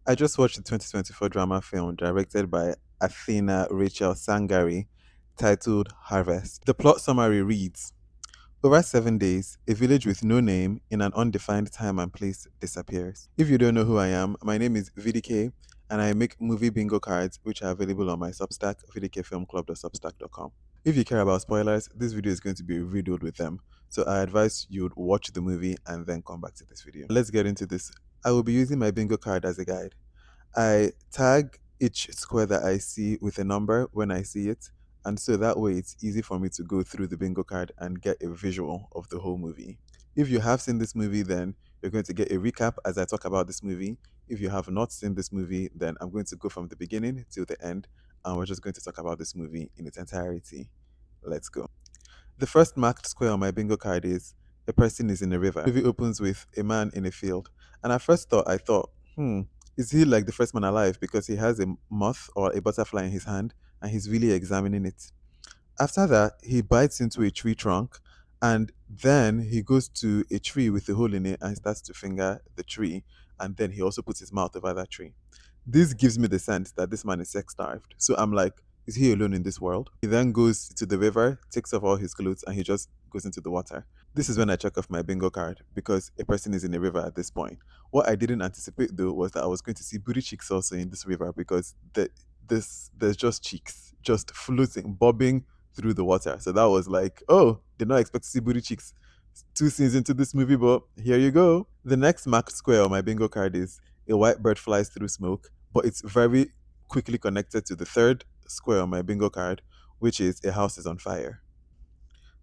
I just watched the 2024 drama film directed by Athina Rachel Tsangari titled Harvest. The plot summary reads: over 7 days, a village with no name in an undefined time and place disappears. If you don't know who I am, my name is VDK and I make movie bingo cards which are available on my Substack, vdkfilmclub.substack.com. If you care about spoilers, this video is going to be riddled with them. So I advise you would watch the movie and then come back to this video. Let's get into this. I will be using my bingo card as a guide. I tag each square that I see with a number when I see it. And so that way it's easy for me to go through the bingo card and get a visual of the whole movie. If you have seen this movie, then you're going to get a recap as I talk about this movie. If you have not seen this movie, then I'm going to go from the beginning till the end and we're just going to talk about this movie in its entirety. Let's go. The first marked square on my bingo card is a person is in a river. The movie opens with a man in a field. And at first I thought, is he like the first man alive because he has a moth or a butterfly in his hand and he's really examining it. After that, he bites into a tree trunk and then he goes to a tree with a hole in it and starts to finger the tree. And then he also puts his mouth over that tree. This gives me the sense that this man is sex starved. So I'm like, is he alone in this world? He then goes to the river, takes off all his clothes, and he just goes into the water. This is when I check off my bingo card because a person is in a river at this point. What I didn't anticipate though was that I was going to see booty cheeks also in this river because there's just cheeks just floating, bobbing through the water. So that was like, oh, did not expect to see booty cheeks. Two scenes into this movie, but here you go. The next marked square on my bingo card is a white bird flies through smoke, but it's very quickly connected to the third square on my bingo card, which is a house is on fire.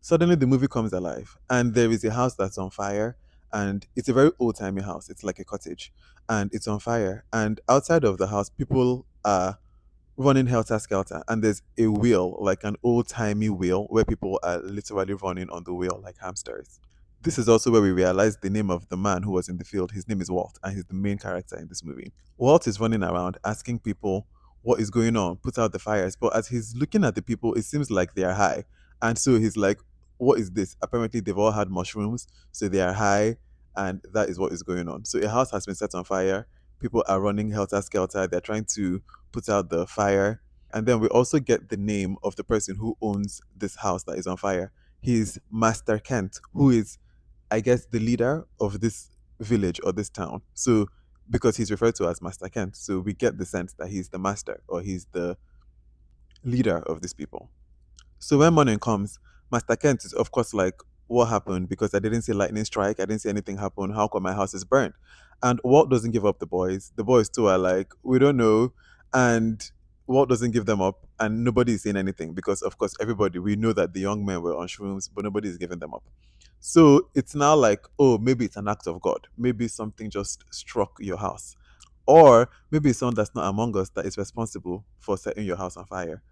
Suddenly, the movie comes alive, and there is a house that's on fire, and it's a very old timey house. It's like a cottage, and it's on fire. And outside of the house, people are running helter skelter, and there's a wheel, like an old timey wheel, where people are literally running on the wheel like hamsters. This is also where we realize the name of the man who was in the field. His name is Walt, and he's the main character in this movie. Walt is running around asking people what is going on, put out the fires. But as he's looking at the people, it seems like they are high. And so he's like, what is this? Apparently, they've all had mushrooms, so they are high, and that is what is going on. So a house has been set on fire. People are running helter skelter. They're trying to put out the fire. And then we also get the name of the person who owns this house that is on fire. He's Master Kent, who is, I guess, the leader of this village or this town. So, because he's referred to as Master Kent, so we get the sense that he's the master or he's the leader of these people. So when morning comes, Master Kent is of course like, what happened? Because I didn't see lightning strike, I didn't see anything happen. How come my house is burned? And Walt doesn't give up the boys. The boys too are like, we don't know. And Walt doesn't give them up, and nobody is saying anything because of course everybody we know that the young men were on shrooms, but nobody is giving them up. So it's now like, oh, maybe it's an act of God. Maybe something just struck your house. Or maybe it's someone that's not among us that is responsible for setting your house on fire.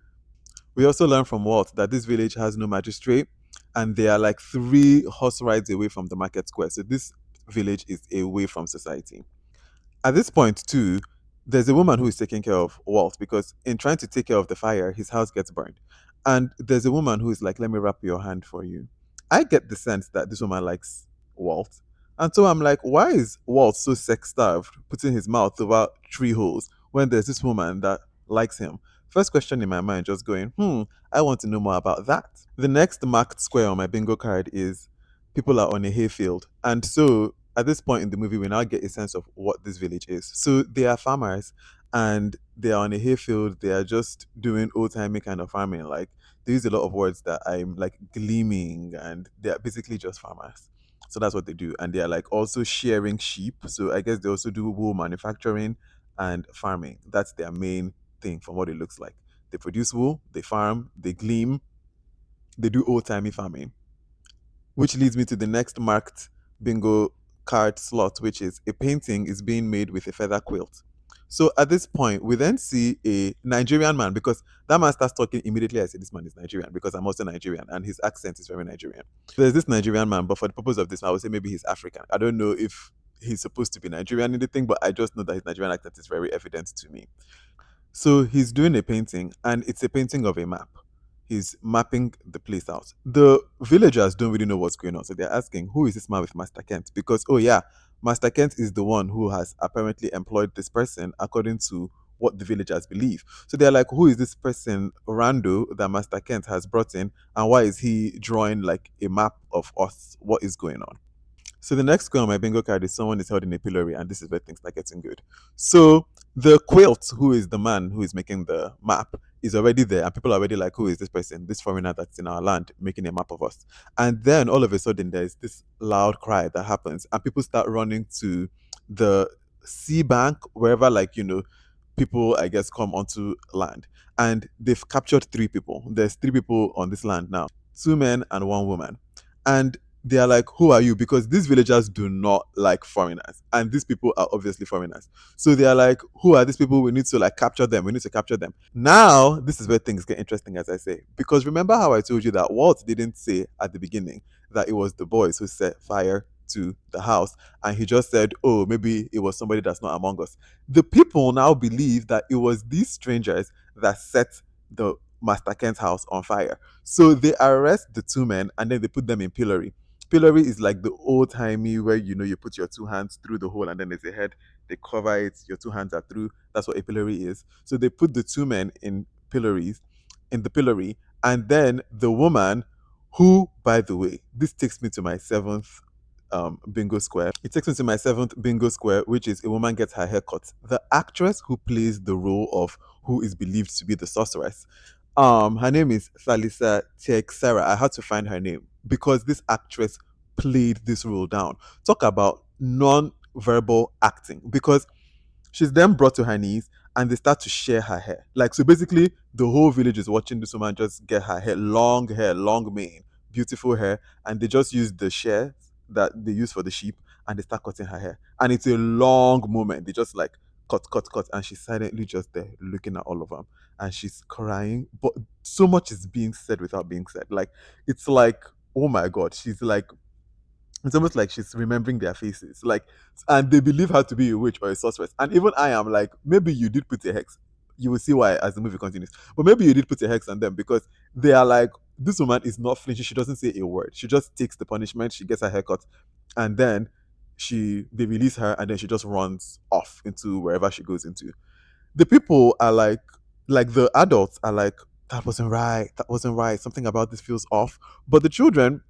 We also learn from Walt that this village has no magistrate and they are like 3 horse rides away from the market square. So this village is away from society. At this point, too, there's a woman who is taking care of Walt because in trying to take care of the fire, his house gets burned. And there's a woman who is like, let me wrap your hand for you. I get the sense that this woman likes Walt. And so I'm like, why is Walt so sex starved, putting his mouth over 3 holes when there's this woman that likes him? First question in my mind, just going, I want to know more about that. The next marked square on my bingo card is people are on a hayfield. And so at this point in the movie, we now get a sense of what this village is. So they are farmers and they are on a hayfield. They are just doing old timey kind of farming. Like they use a lot of words that I'm like gleaming, and they are basically just farmers. So that's what they do. And they are like also shearing sheep. So I guess they also do wool manufacturing and farming. That's their main thing from what it looks like. They produce wool, they farm, they gleam, they do old timey farming. Which leads me to the next marked bingo card slot, which is a painting is being made with a feather quilt. So at this point, we then see a Nigerian man because that man starts talking immediately. I say this man is Nigerian because I'm also Nigerian and his accent is very Nigerian. There's this Nigerian man, but for the purpose of this, I would say maybe he's African. I don't know if he's supposed to be Nigerian in the thing, but I just know that his Nigerian accent is very evident to me. So he's doing a painting, and it's a painting of a map. He's mapping the place out. The villagers don't really know what's going on, so they're asking, "Who is this man with Master Kent?" Because, oh yeah, Master Kent is the one who has apparently employed this person according to what the villagers believe. So they're like, who is this person, Rando, that Master Kent has brought in, and why is he drawing like a map of us? What is going on? So the next square on my bingo card is someone is held in a pillory, and this is where things start getting good. So the quilt, who is the man who is making the map, is already there, and people are already like, who is this person, this foreigner that's in our land making a map of us? And then all of a sudden, there's this loud cry that happens, and people start running to the sea bank, wherever, like, people, I guess, come onto land. And they've captured three people. There's three people on this land now, two men and one woman. And they are like, who are you? Because these villagers do not like foreigners. And these people are obviously foreigners. So they are like, who are these people? We need to like capture them. We need to capture them. Now, this is where things get interesting, as I say. Because remember how I told you that Walt didn't say at the beginning that it was the boys who set fire to the house. And he just said, oh, maybe it was somebody that's not among us. The people now believe that it was these strangers that set the Master Kent's house on fire. So they arrest the two men and then they put them in pillory. Pillory is like the old timey where you put your two hands through the hole and then there's a head. They cover it. Your two hands are through. That's what a pillory is. So they put the two men in the pillory, and then the woman, who, by the way, this takes me to my seventh bingo square. It takes me to my seventh bingo square, which is a woman gets her hair cut. The actress who plays the role of who is believed to be the sorceress, her name is Thalisa Sarah. I had to find her name because this actress played this role down. Talk about non-verbal acting, because she's then brought to her knees and they start to share her hair. Like, so basically, the whole village is watching this woman just get hair, long mane, beautiful hair, and they just use the shears that they use for the sheep and they start cutting her hair. And it's a long moment. They just like cut, cut, cut, and she's silently just there looking at all of them and she's crying. But so much is being said without being said. Like, it's like, oh my God, she's like, it's almost like she's remembering their faces. Like, and they believe her to be a witch or a sorceress. And even I am like, maybe you did put a hex. You will see why as the movie continues. But maybe you did put a hex on them because they are like, this woman is not flinching. She doesn't say a word. She just takes the punishment. She gets her haircut, and then they release her, and then she just runs off into wherever she goes into. The people are like the adults are like, that wasn't right. That wasn't right. Something about this feels off. But the children,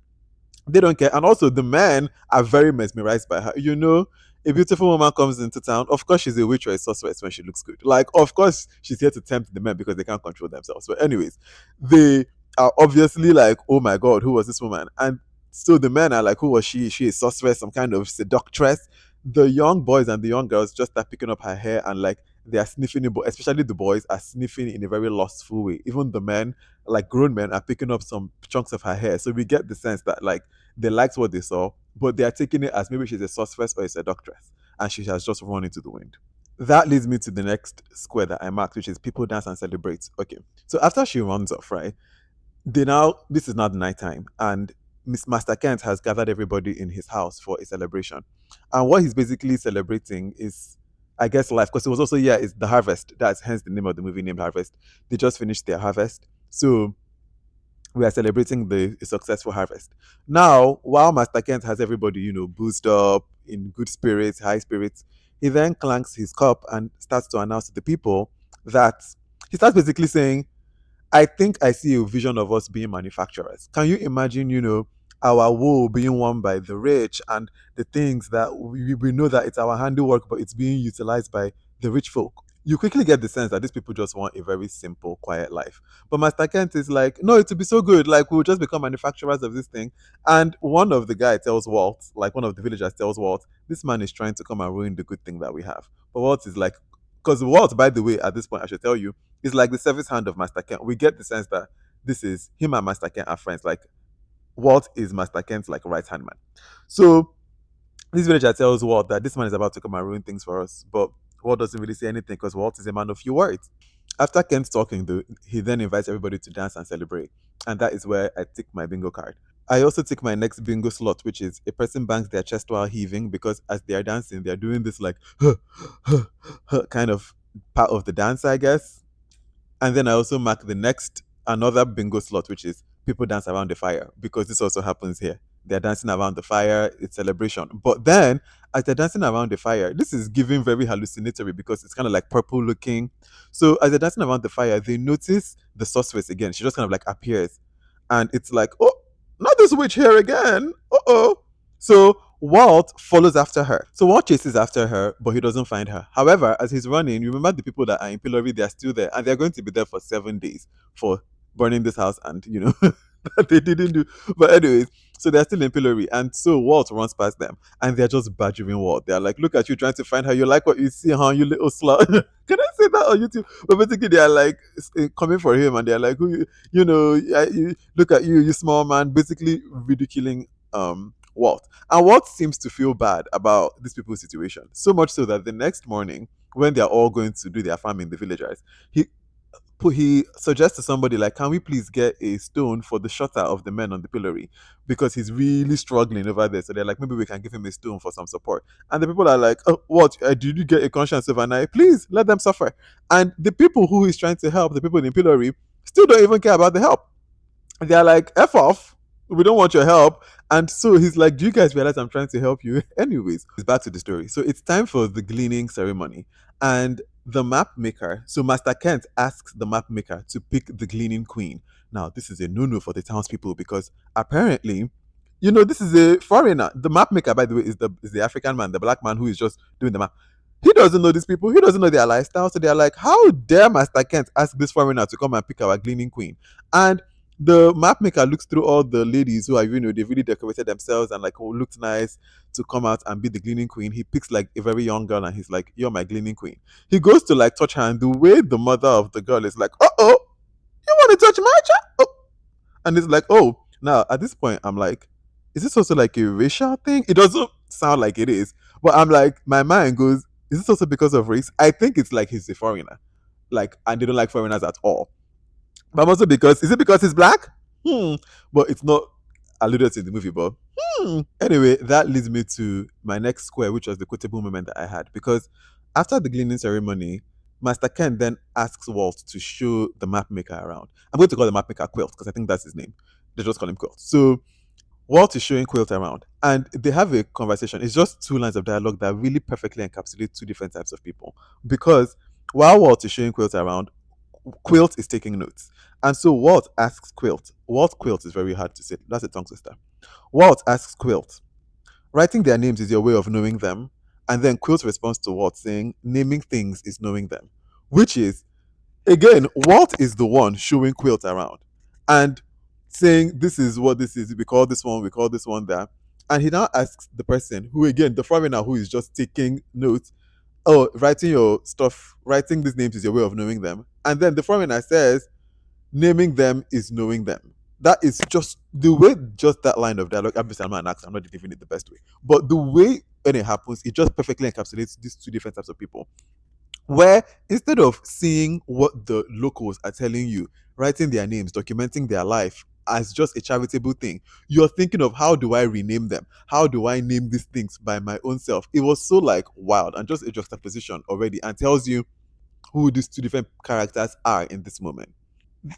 they don't care. And also, the men are very mesmerized by her. A beautiful woman comes into town. Of course, she's a witch or a sorceress when she looks good. Like, of course, she's here to tempt the men because they can't control themselves. But, anyways, they are obviously like, oh my God, who was this woman? And so the men are like, who was she? Is she a sorceress, some kind of seductress? The young boys and the young girls just start picking up her hair and like they are sniffing it, but especially the boys are sniffing in a very lustful way. Even the men, like grown men, are picking up some chunks of her hair. So we get the sense that like they liked what they saw, but they are taking it as maybe she's a sorceress or a seductress, and she has just run into the wind. That leads me to the next square that I marked, which is people dance and celebrate. Okay, so after she runs off, right? This is not nighttime, and Miss Master Kent has gathered everybody in his house for a celebration, and what he's basically celebrating is, I guess, life, because it was also, yeah, it's the harvest. That's hence the name of the movie named Harvest. They just finished their harvest, so we are celebrating the successful harvest. Now, while Master Kent has everybody, boozed up, in good spirits, high spirits, he then clanks his cup and starts to announce to the people that he starts basically saying, I think I see a vision of us being manufacturers. Can you imagine, our wool being won by the rich and the things that we know that it's our handiwork, but it's being utilized by the rich folk? You quickly get the sense that these people just want a very simple, quiet life. But Master Kent is like, no, it would be so good. Like, we'll just become manufacturers of this thing. And one of the guys tells Walt, like one of the villagers tells Walt, this man is trying to come and ruin the good thing that we have. But Walt is like, because Walt, by the way, at this point, I should tell you, is like the service hand of Master Kent. We get the sense that this is him and Master Kent are friends. Like, Walt is Master Kent's like right hand man. So this villager tells Walt that this man is about to come and ruin things for us, but Walt doesn't really say anything because Walt is a man of few words. After Kent's talking, though, he then invites everybody to dance and celebrate, and that is where I tick my bingo card. I also tick my next bingo slot, which is a person bangs their chest while heaving because as they are dancing, they are doing this like kind of part of the dance, I guess. And then I also mark the next another bingo slot, which is people dance around the fire because this also happens here. They're dancing around the fire, it's celebration. But then As they're dancing around the fire, this is giving very hallucinatory because it's kind of like purple looking. So as they're dancing around the fire, they notice the sorceress again. She just kind of like appears, and it's like, oh, not this witch here again. Uh oh. So Walt follows after her. So Walt chases after her, but he doesn't find her. However, as he's running, you remember the people that are in pillory, they are still there, and they're going to be there for 7 days for burning this house, and that they didn't do. But anyways, so they're still in pillory, and so Walt runs past them, and they're just badgering Walt. They're like, "Look at you trying to find her. You like what you see, huh? You little slut." Can I say that on YouTube? But basically, they are like coming for him, and they're like, "Who look at you, you small man," basically ridiculing Walt. And Walt seems to feel bad about these people's situation, so much so that the next morning, when they're all going to do their farming, the villagers, he he suggests to somebody like, "Can we please get a stone for the shutter of the men on the pillory, because he's really struggling over there." So they're like, "Maybe we can give him a stone for some support." And the people are like, "Oh, what? Did you get a conscience overnight? Please let them suffer." And the people who he's trying to help, the people in the pillory, still don't even care about the help. They're like, "F off. We don't want your help." And so he's like, "Do you guys realize I'm trying to help you?" Anyways, it's back to the story. So it's time for the gleaning ceremony. And the map maker, so Master Kent asks the map maker to pick the gleaning queen. Now, this is a no no for the townspeople because apparently, this is a foreigner. The map maker, by the way, is the African man, the black man who is just doing the map. He doesn't know these people. He doesn't know their lifestyle. So they're like, "How dare Master Kent ask this foreigner to come and pick our gleaning queen?" And the map maker looks through all the ladies who are, they've really decorated themselves and like, who looked nice to come out and be the gleaning queen. He picks like a very young girl and he's like, "You're my gleaning queen." He goes to like touch her, and the way the mother of the girl is like, "Uh oh, you want to touch my child?" Oh. And it's like, oh, now at this point, I'm like, is this also like a racial thing? It doesn't sound like it is, but I'm like, my mind goes, is this also because of race? I think it's like he's a foreigner, like, and they don't like foreigners at all. But also because, is it because he's black? Hmm. But it's not alluded to in the movie, but anyway, that leads me to my next square, which was the quotable moment that I had. Because after the gleaning ceremony, Master Ken then asks Walt to show the map maker around. I'm going to call the map maker Quilt because I think that's his name. They just call him Quilt. So Walt is showing Quilt around and they have a conversation. It's just two lines of dialogue that really perfectly encapsulate two different types of people. Because while Walt is showing Quilt around, Quilt is taking notes. And so Walt asks Quilt. Walt Quilt is very hard to say. That's a tongue twister. Walt asks Quilt, "Writing their names is your way of knowing them." And then Quilt responds to Walt saying, "Naming things is knowing them." Which is, again, Walt is the one showing Quilt around and saying, "This is what this is. We call this one, we call this one that." And he now asks the person who, again, the foreigner who is just taking notes, "Oh, writing your stuff, writing these names is your way of knowing them." And then the foreigner says, "Naming them is knowing them." That is just the way, just that line of dialogue. Obviously, I'm not an actor, I'm not delivering it the best way. But the way when it happens, it just perfectly encapsulates these two different types of people. Where instead of seeing what the locals are telling you, writing their names, documenting their life as just a charitable thing, you're thinking of, how do I rename them? How do I name these things by my own self? It was so like wild and just a juxtaposition already, and tells you who these two different characters are in this moment.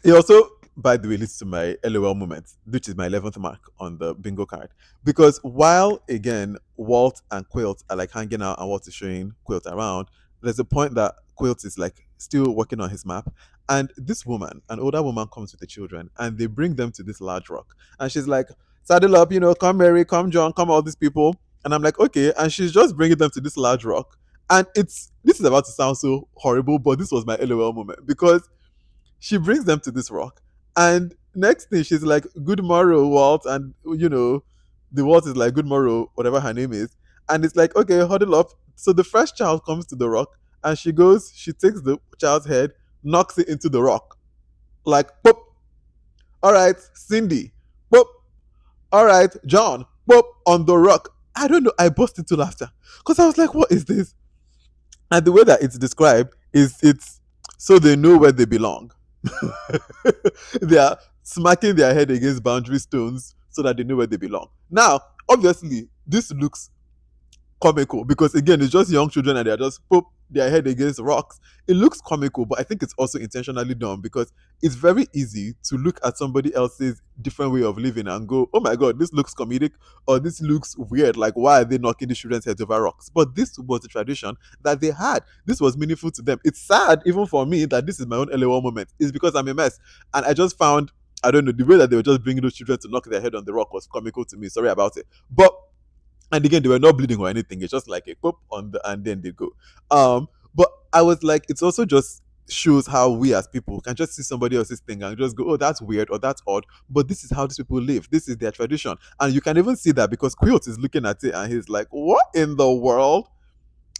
It also, by the way, leads to my LOL moment, which is my 11th mark on the bingo card. Because while, again, Walt and Quilt are like hanging out and Walt is showing Quilt around, there's a point that Quilt is like still working on his map. And this woman, an older woman, comes with the children and they bring them to this large rock. And she's like, "Saddle up, come Mary, come John, come all these people." And I'm like, okay. And she's just bringing them to this large rock. And this is about to sound so horrible, but this was my LOL moment because she brings them to this rock, and next thing she's like, "Good morrow, Walt," and the Walt is like, "Good morrow," whatever her name is, and it's like, "Okay, huddle up." So the first child comes to the rock, and she takes the child's head, knocks it into the rock, like, "Boop." All right, Cindy. Boop. All right, John. Boop, on the rock. I don't know. I burst into laughter because I was like, "What is this?" And the way that it's described is, it's so they know where they belong. They are smacking their head against boundary stones so that they know where they belong. Now, obviously, this looks comical because, again, it's just young children and they're just poop, their head against rocks. It looks comical, but I think it's also intentionally done because it's very easy to look at somebody else's different way of living and go, oh my god, this looks comedic or this looks weird. Like, why are they knocking the children's heads over rocks? But this was a tradition that they had. This was meaningful to them. It's sad, even for me, that this is my own LOL moment. It's because I'm a mess. And I just found, I don't know, the way that they were just bringing those children to knock their head on the rock was comical to me. Sorry about it. But and again, they were not bleeding or anything. It's just like a pop on the and then they go. But I was like, it's also just shows how we as people can just see somebody else's thing and just go, oh, that's weird or that's odd. But this is how these people live. This is their tradition. And you can even see that because Quilt is looking at it and he's like, what in the world?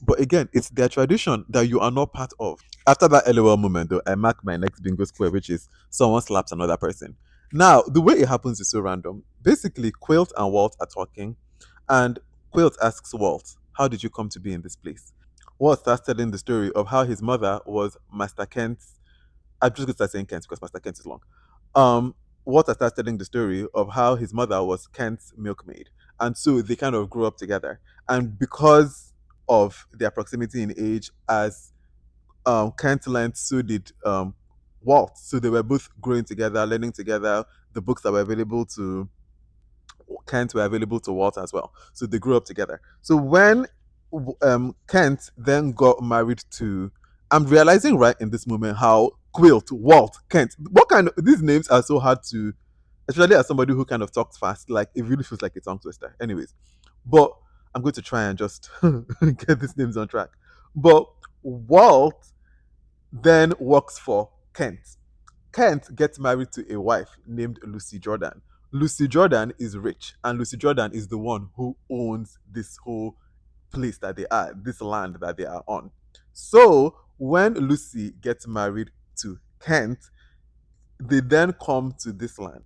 But again, it's their tradition that you are not part of. After that LOL moment, though, I mark my next bingo square, which is someone slaps another person. Now, the way it happens is so random. Basically, Quilt and Walt are talking, and Quilt asks Walt, how did you come to be in this place? Walt starts telling the story of how his mother was Master Kent's. I'm just going to start saying Kent because Master Kent is long. Um, Walter starts telling the story of how his mother was Kent's milkmaid. And so they kind of grew up together. And because of their proximity in age, as Kent learned, so did Walt. So they were both growing together, learning together. The books that were available to Kent were available to Walt as well. So they grew up together. So when Kent then got married to, I'm realizing right in this moment how Quilt, Walt, Kent, what kind of, these names are so hard to, especially as somebody who kind of talks fast, like it really feels like a tongue twister. Anyways, but I'm going to try and just get these names on track. But Walt then works for Kent. Kent gets married to a wife named Lucy Jordan. Lucy Jordan is rich, and Lucy Jordan is the one who owns this whole place that they are, this land that they are on. So when Lucy gets married to Kent, they then come to this land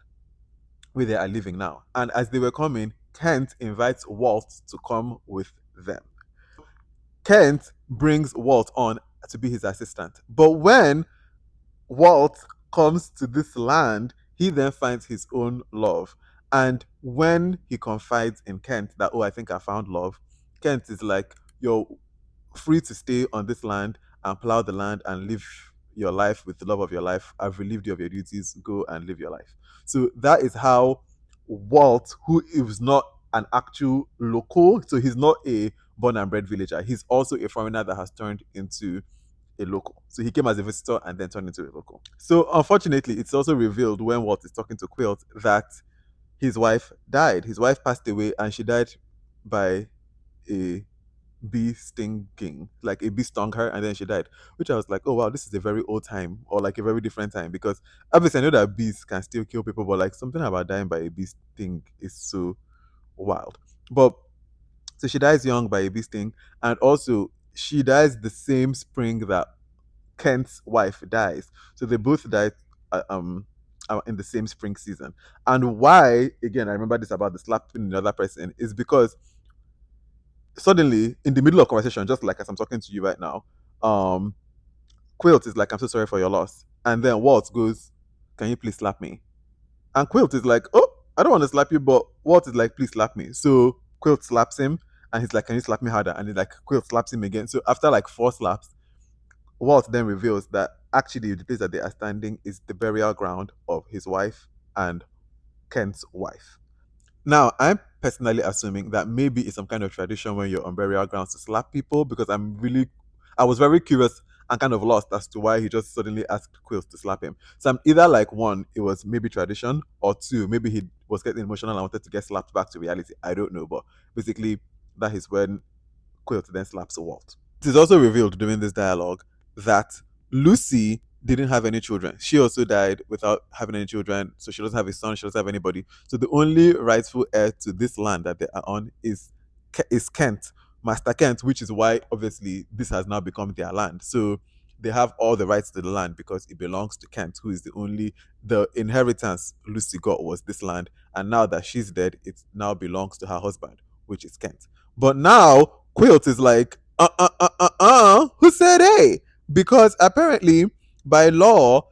where they are living now. And as they were coming, Kent invites Walt to come with them. Kent brings Walt on to be his assistant. But when Walt comes to this land, he then finds his own love. And when he confides in Kent that, oh, I think I found love, Kent is like, you're free to stay on this land and plow the land and live your life with the love of your life. I've relieved you of your duties. Go and live your life. So that is how Walt, who is not an actual local, so he's not a born and bred villager, he's also a foreigner that has turned into a local. So he came as a visitor and then turned into a local. So unfortunately, it's also revealed when Walt is talking to Quilt that his wife died. His wife passed away and she died by a bee stinging, like a bee stung her and then she died. Which I was like, oh wow, this is a very old time or like a very different time because obviously I know that bees can still kill people, but like something about dying by a bee sting is so wild. But so she dies young by a bee sting, and also she dies the same spring that Kent's wife dies. So they both died in the same spring season. And why, again, I remember this about the slapping another person, is because suddenly, in the middle of conversation, just like as I'm talking to you right now, um, Quilt is like, I'm so sorry for your loss. And then Walt goes, can you please slap me? And Quilt is like, oh, I don't want to slap you, but Walt is like, please slap me. So Quilt slaps him and he's like, can you slap me harder? And he's like, Quilt slaps him again. So after like 4 slaps, Walt then reveals that actually the place that they are standing is the burial ground of his wife and Kent's wife. Now, I'm personally assuming that maybe it's some kind of tradition when you're on burial grounds to slap people because I was very curious and kind of lost as to why he just suddenly asked Quills to slap him. So I'm either like, one, it was maybe tradition, or two, maybe he was getting emotional and wanted to get slapped back to reality. I don't know, but basically, that is when Quilt then slaps Walt. It is also revealed during this dialogue that Lucy didn't have any children. She also died without having any children, so she doesn't have a son. She doesn't have anybody. So the only rightful heir to this land that they are on is Kent, Master Kent, which is why obviously this has now become their land. So they have all the rights to the land because it belongs to Kent, who is the inheritance Lucy got was this land, and now that she's dead, it now belongs to her husband, which is Kent. But now Quilt is like, who said hey? Because apparently, by law,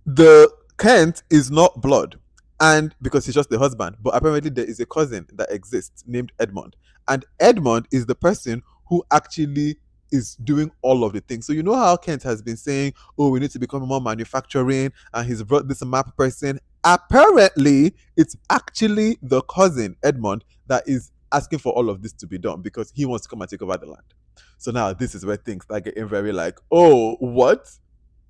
the Kent is not blood. And because he's just the husband, but apparently there is a cousin that exists named Edmund. And Edmund is the person who actually is doing all of the things. So you know how Kent has been saying, "Oh, we need to become more manufacturing," and he's brought this map person. Apparently, it's actually the cousin Edmond that is asking for all of this to be done because he wants to come and take over the land. So now this is where things start getting very like, oh, what?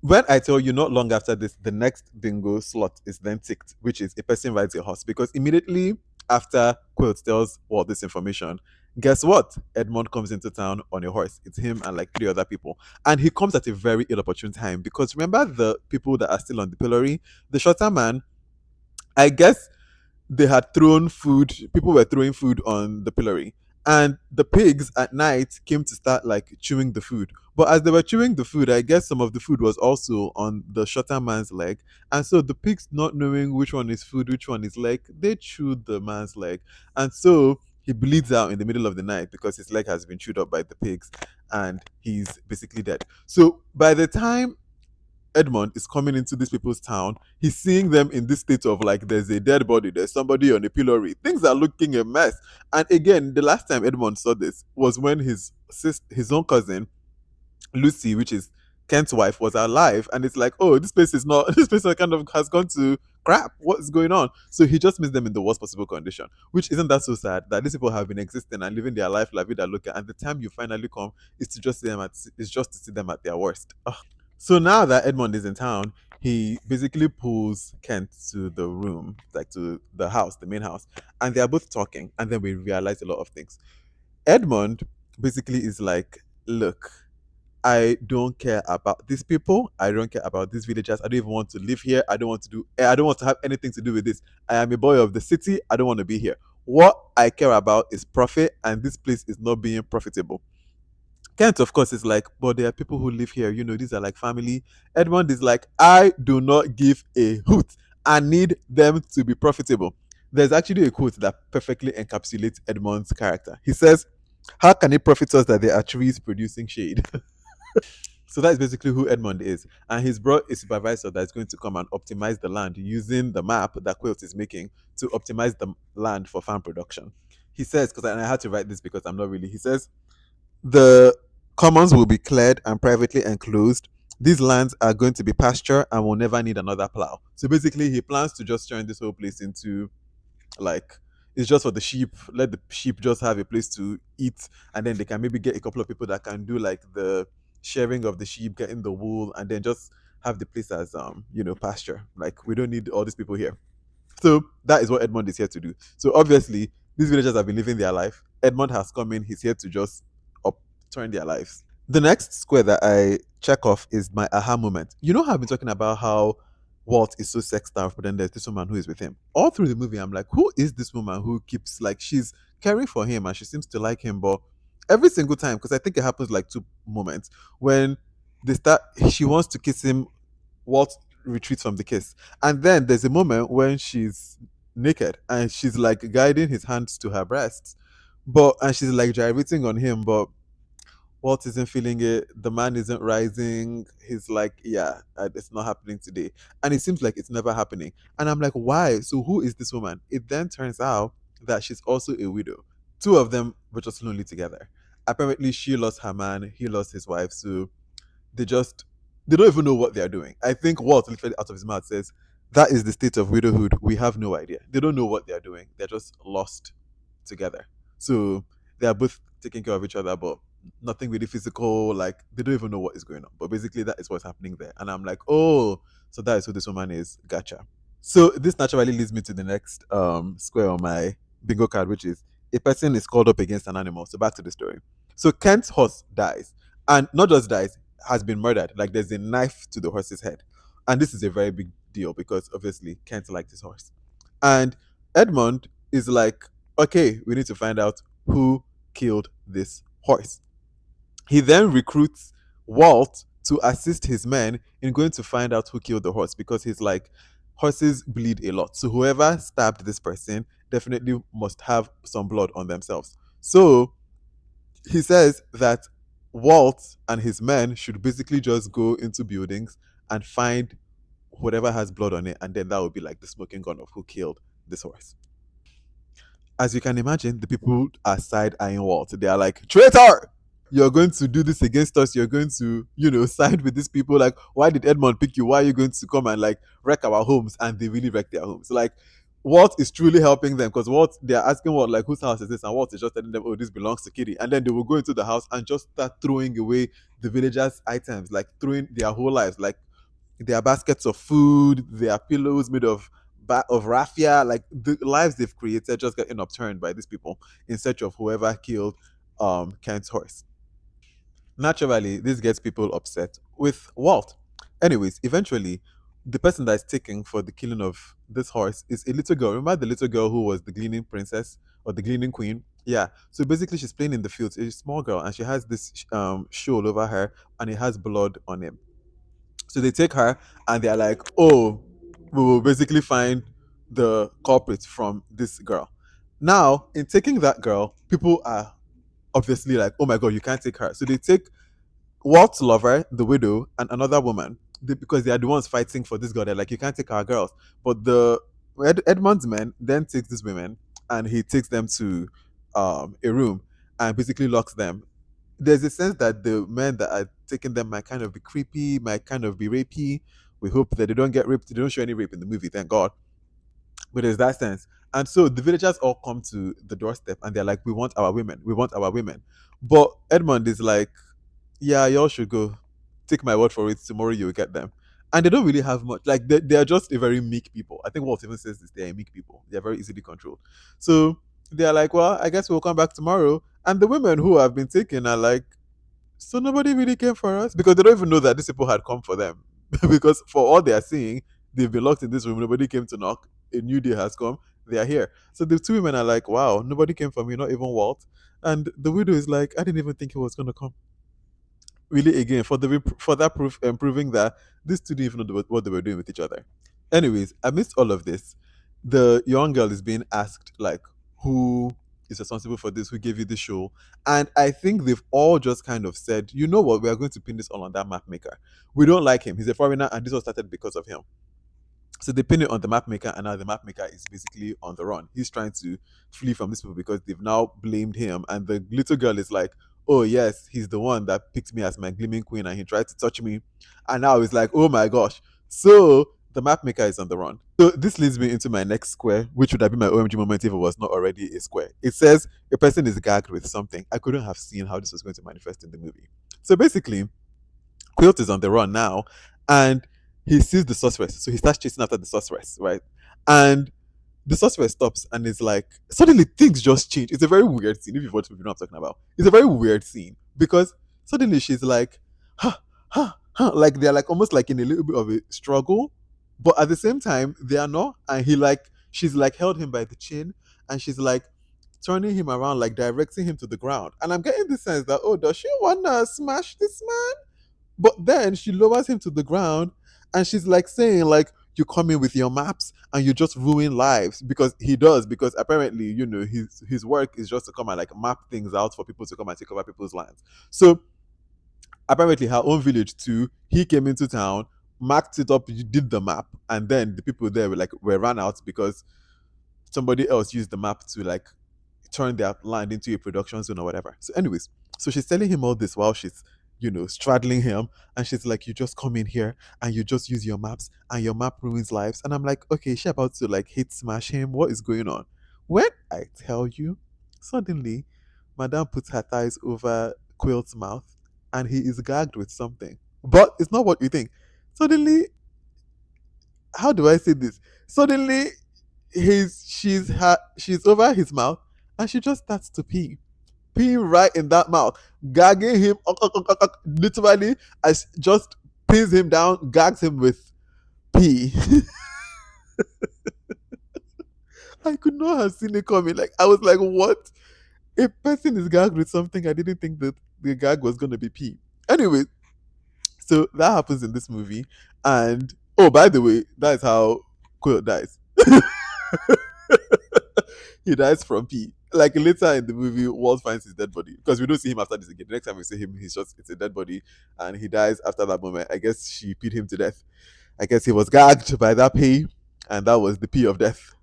When I tell you not long after this, the next bingo slot is then ticked, which is a person rides a horse. Because immediately after Quilt tells all this information, guess what? Edmond comes into town on a horse. It's him and like three other people. And he comes at a very ill opportune time because remember the people that are still on the pillory? The shorter man, I guess they had thrown food, people were throwing food on the pillory. And the pigs at night came to start like chewing the food. But as they were chewing the food, I guess some of the food was also on the shorter man's leg. And so the pigs, not knowing which one is food, which one is leg, they chewed the man's leg. And so he bleeds out in the middle of the night because his leg has been chewed up by the pigs and he's basically dead. So by the time Edmond is coming into these people's town. He's seeing them in this state of like, there's a dead body, there's somebody on a pillory. Things are looking a mess. And again, the last time Edmond saw this was when his own cousin, Lucy, which is Kent's wife, was alive. And it's like, oh, this place is not, this place kind of has gone to crap. What's going on? So he just meets them in the worst possible condition, which isn't that so sad that these people have been existing and living their life, la vida loca. And the time you finally come is to just see them at, is just to see them at their worst. So now that Edmond is in town, he basically pulls Kent to the room, like to the house, the main house, and they are both talking. And then we realize a lot of things. Edmond basically is like, look, I don't care about these people. I don't care about these villagers. I don't even want to live here. I don't want to have anything to do with this. I am a boy of the city. I don't want to be here. What I care about is profit, and this place is not being profitable. Kent, of course, is like, but there are people who live here. These are like family. Edmond is like, I do not give a hoot. I need them to be profitable. There's actually a quote that perfectly encapsulates Edmond's character. He says, how can it profit us that there are trees producing shade? So that's basically who Edmond is. And he's brought a supervisor that's going to come and optimize the land using the map that Quilt is making to optimize the land for farm production. He says, because I had to write this because I'm not really, he says, the commons will be cleared and privately enclosed. These lands are going to be pasture and will never need another plow. So basically, he plans to just turn this whole place into like, it's just for the sheep. Let the sheep just have a place to eat, and then they can maybe get a couple of people that can do like the sharing of the sheep, getting the wool, and then just have the place as pasture. Like we don't need all these people here. So that is what Edmond is here to do. So obviously, these villagers have been living their life. Edmond has come in. He's here to just upturn their lives. The next square that I check off is my aha moment. You know how I've been talking about how Walt is so sex starved, but then there's this woman who is with him. All through the movie, I'm like, who is this woman who keeps like she's caring for him and she seems to like him, but every single time, because I think it happens like two moments when they start, she wants to kiss him, Walt retreats from the kiss, and then there's a moment when she's naked and she's like guiding his hands to her breasts, but and she's like gyrating on him, but Walt isn't feeling it. The man isn't rising. He's like, yeah, it's not happening today. And it seems like it's never happening. And I'm like, why? So who is this woman? It then turns out that she's also a widow. Two of them were just lonely together. Apparently, she lost her man. He lost his wife. So they just, they don't even know what they're doing. I think Walt literally out of his mouth says, that is the state of widowhood. We have no idea. They don't know what they're doing. They're just lost together. So they are both taking care of each other, but nothing really physical. Like they don't even know what is going on. But basically, that is what's happening there. And I'm like, oh, so that is who this woman is. Gotcha. So this naturally leads me to the next square on my bingo card, which is a person is called up against an animal. So back to the story. So Kent's horse dies, and not just dies, has been murdered. Like there's a knife to the horse's head, and this is a very big deal because obviously Kent liked his horse, and Edmund is like, okay, we need to find out who killed this horse. He then recruits Walt to assist his men in going to find out who killed the horse because he's like, horses bleed a lot. So whoever stabbed this person definitely must have some blood on themselves. So he says that Walt and his men should basically just go into buildings and find whatever has blood on it, and then that would be like the smoking gun of who killed this horse. As you can imagine, the people are side eyeing Walt. They are like, traitor! you're going to do this against us. You're going to, side with these people. Like, why did Edmond pick you? Why are you going to come and like wreck our homes? And they really wreck their homes. Like, Walt is truly helping them because what they're asking, what like whose house is this? And Walt is just telling them, oh, this belongs to Kitty. And then they will go into the house and just start throwing away the villagers' items, like throwing their whole lives, like their baskets of food, their pillows made of raffia, like the lives they've created just getting upturned by these people in search of whoever killed Kent's horse. Naturally, this gets people upset with Walt. Anyways, eventually, the person that's taken for the killing of this horse is a little girl. Remember the little girl who was the gleaning princess or the gleaning queen? Yeah. So basically, she's playing in the fields. It's a small girl, and she has this shawl over her, and it has blood on it. So they take her, and they're like, "Oh, we will basically find the culprit from this girl." Now, in taking that girl, people are obviously like, "Oh my god, you can't take her." So they take Walt's lover, the widow, and another woman because they are the ones fighting for this girl. They're like, you can't take our girls. But the Edmund's men then takes these women and he takes them to a room and basically locks them. There's a sense that the men that are taking them might kind of be creepy, might kind of be rapey. We hope that they don't get raped. They don't show any rape in the movie, thank God. But there's that sense. And so the villagers all come to the doorstep and they're like, we want our women. We want our women. But Edmund is like, yeah, y'all should go. Take my word for it. Tomorrow you'll get them. And they don't really have much. Like they are just a very meek people. I think Walt even says this. They are meek people. They are very easily controlled. So they are like, well, I guess we'll come back tomorrow. And the women who have been taken are like, so nobody really came for us because they don't even know that these people had come for them. Because for all they are seeing, they've been locked in this room. Nobody came to knock. A new day has come. They are here. So the two women are like, wow, nobody came for me, not even Walt. And the widow is like, I didn't even think he was going to come really again for that proof and proving that these two didn't even know what they were doing with each other. Anyways, amidst all of this, the young girl is being asked like who is responsible for this, who gave you the show, and I think they've all just kind of said, you know what, we are going to pin this all on that map maker. We don't like him. He's a foreigner, and this was started because of him. So they pin it on the map maker, and now the map maker is basically on the run. He's trying to flee from these people because they've now blamed him. And the little girl is like, oh, yes, he's the one that picked me as my gleaming queen and he tried to touch me. And now it's like, oh my gosh. So the map maker is on the run. So this leads me into my next square, which would have been my OMG moment if it was not already a square. It says a person is gagged with something. I couldn't have seen how this was going to manifest in the movie. So basically, Quilt is on the run now, and he sees the suspect, so he starts chasing after the suspect, right? And the suspect stops and is like, suddenly things just change. It's a very weird scene. If you've watched the movie, you know what I'm talking about. It's a very weird scene because suddenly she's like, huh, huh, huh. Like they're like almost like in a little bit of a struggle, but at the same time, they are not. And she's like held him by the chin and she's like turning him around, like directing him to the ground. And I'm getting the sense that, oh, does she wanna smash this man? But then she lowers him to the ground and she's like saying, like, you come in with your maps and you just ruin lives because he does, because apparently, his work is just to come and like map things out for people to come and take over people's lands. So apparently her own village too, he came into town, marked it up, did the map, and then the people there were ran out because somebody else used the map to like turn their land into a production zone or whatever. So, anyways, so she's telling him all this while she's, straddling him. And she's like, you just come in here and you just use your maps and your map ruins lives. And I'm like, okay, she about to like hit smash him. What is going on? When I tell you, suddenly, Madame puts her thighs over Quilt's mouth and he is gagged with something. But it's not what you think. Suddenly, how do I say this? Suddenly, she's over his mouth and she just starts to pee, peeing right in that mouth, gagging him, literally, as just pins him down, gags him with pee. I could not have seen it coming. Like I was like, what? A person is gagged with something. I didn't think that the gag was gonna be pee. Anyway, so that happens in this movie, and oh, by the way, that is how Quill dies. He dies from pee. Like later in the movie, Walt finds his dead body because we don't see him after this again. The next time we see him, it's a dead body, and he dies after that moment. I guess she peed him to death. I guess he was gagged by that pee, and that was the pee of death.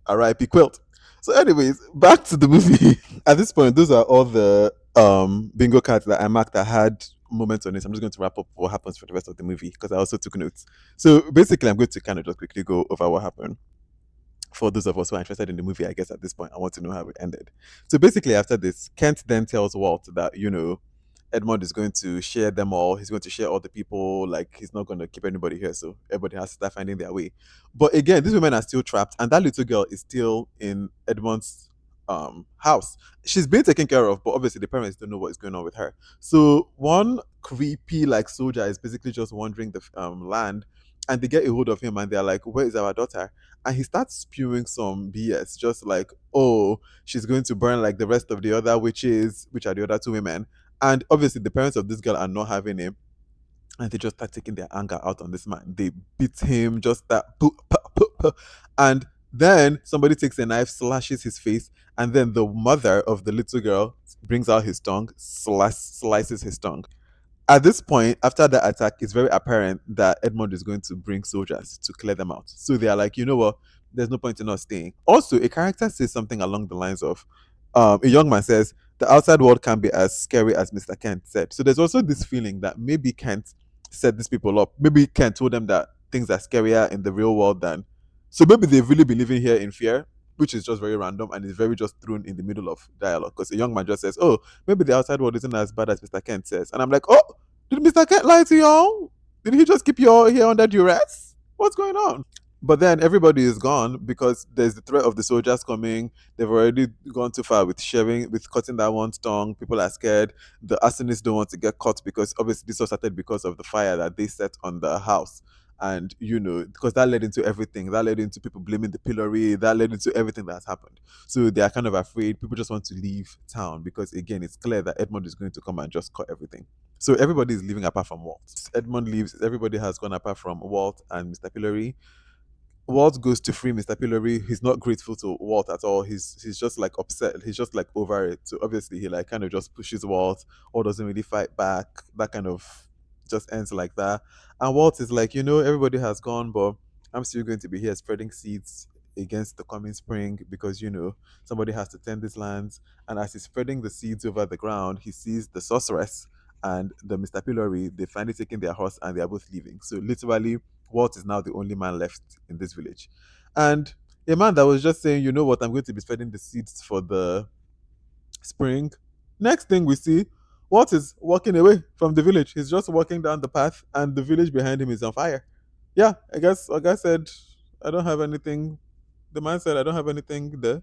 R.I.P. Quilt. So, anyways, back to the movie. At this point, those are all the bingo cards that I marked that had moments on it. I'm just going to wrap up what happens for the rest of the movie because I also took notes. So basically, I'm going to kind of just quickly go over what happened for those of us who are interested in the movie. I guess at this point, I want to know how it ended. So basically, after this, Kent then tells Walt that Edmond is going to share them all. He's going to share all the people. Like he's not going to keep anybody here, so everybody has to start finding their way. But again, these women are still trapped, and that little girl is still in Edmond's house. She's being taken care of, but obviously the parents don't know what is going on with her. So one creepy like soldier is basically just wandering the land, and they get a hold of him, and they're like, "Where is our daughter?" And he starts spewing some BS, just like, "Oh, she's going to burn like the rest of the other witches, which are the other two women." And obviously, the parents of this girl are not having him, and they just start taking their anger out on this man. They beat him, just that, and then somebody takes a knife, slashes his face, and then the mother of the little girl brings out his tongue, slices his tongue. At this point, after the attack, it's very apparent that Edmond is going to bring soldiers to clear them out. So they are like, you know what? There's no point in us staying. Also, a character says something along the lines of, a young man says, the outside world can be as scary as Mr. Kent said. So there's also this feeling that maybe Kent set these people up. Maybe Kent told them that things are scarier in the real world than. So maybe they've really been living here in fear, which is just very random and is very just thrown in the middle of dialogue. Because a young man just says, oh, maybe the outside world isn't as bad as Mr. Kent says. And I'm like, oh, did Mr. Kent lie to y'all? Did he just keep you all here under duress? What's going on? But then everybody is gone because there's the threat of the soldiers coming. They've already gone too far with sharing, with cutting that one's tongue. People are scared. The arsonists don't want to get caught because obviously this all started because of the fire that they set on the house. And because that led into everything. That led into people blaming the pillory. That led into everything that's happened. So they are kind of afraid. People just want to leave town because again, it's clear that Edmond is going to come and just cut everything. So everybody is leaving apart from Walt. Edmond leaves. Everybody has gone apart from Walt and Mr. Pillory. Walt goes to free Mr. Pillory. He's not grateful to Walt at all. He's just like upset. He's just like over it. So obviously he like kind of just pushes Walt or doesn't really fight back. That kind of just ends like that. And Walt is like, everybody has gone, but I'm still going to be here spreading seeds against the coming spring because somebody has to tend these lands. And as he's spreading the seeds over the ground, he sees the sorceress and the Mr. Pillory. They finally taking their horse and they are both leaving. So literally Walt is now the only man left in this village. And a man that was just saying, you know what, I'm going to be spreading the seeds for the spring. Next thing we see, Walt is walking away from the village. He's just walking down the path, and the village behind him is on fire. Yeah, I guess Oga said, I don't have anything. The man said, I don't have anything there.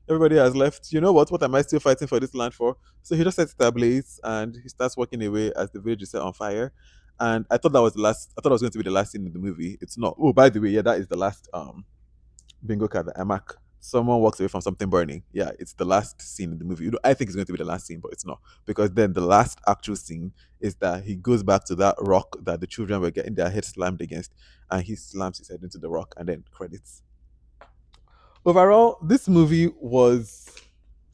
Everybody has left. You know what? What am I still fighting for this land for? So he just sets it ablaze and he starts walking away as the village is set on fire. And I thought that was the last. I thought it was going to be the last scene in the movie. It's not. Oh, by the way, yeah, that is the last bingo card that I mark. Someone walks away from something burning. Yeah, it's the last scene in the movie. I think it's going to be the last scene, but it's not because then the last actual scene is that he goes back to that rock that the children were getting their heads slammed against, and he slams his head into the rock, and then credits. Overall, this movie was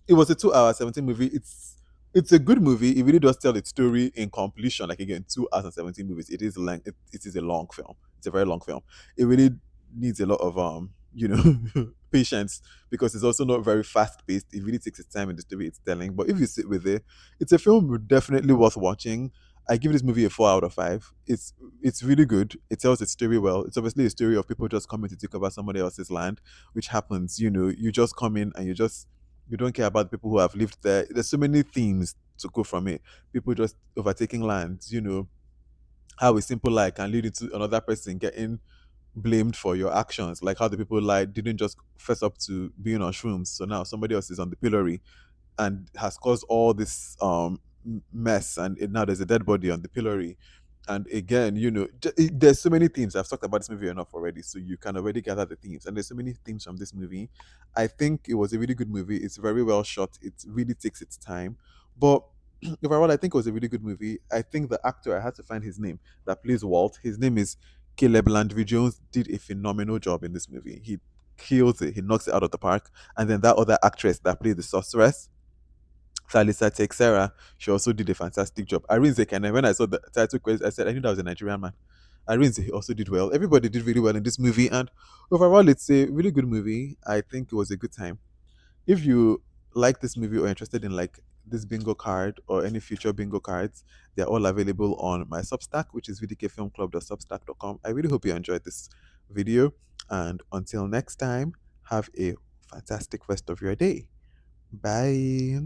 a 2 hour 17 movie. It's a good movie. It really does tell its story in completion. Like again, 2 hours and 17 movies. It is long. It is a long film. It's a very long film. It really needs a lot of patience because it's also not very fast paced. It really takes its time in the story it's telling. But if you sit with it, it's a film definitely worth watching. I give this movie a 4 out of 5. It's really good. It tells its story well. It's obviously a story of people just coming to take over somebody else's land, which happens. You just come in and you don't care about the people who have lived there. There's so many themes to go from it. People just overtaking lands. How a simple lie can lead into another person getting blamed for your actions. Like how the people like didn't just fess up to being on shrooms, so now somebody else is on the pillory and has caused all this mess, and now there's a dead body on the pillory. And again, there's so many themes. I've talked about this movie enough already, so you can already gather the themes. And there's so many themes from this movie. I think it was a really good movie. It's very well shot. It really takes its time. But overall, I think it was a really good movie. I think the actor, I had to find his name, that plays Walt. His name is Caleb Landry Jones. Did a phenomenal job in this movie. He kills it. He knocks it out of the park. And then that other actress that played the sorceress, Thalisa Texera, she also did a fantastic job. Arinze and when I saw the title credits, I said I knew that was a Nigerian man. Arinze also did well. Everybody did really well in this movie, and overall, it's a really good movie. I think it was a good time. If you like this movie or interested in like this bingo card or any future bingo cards, they're all available on my Substack, which is vdkfilmclub.substack.com. I really hope you enjoyed this video. And until next time, have a fantastic rest of your day. Bye.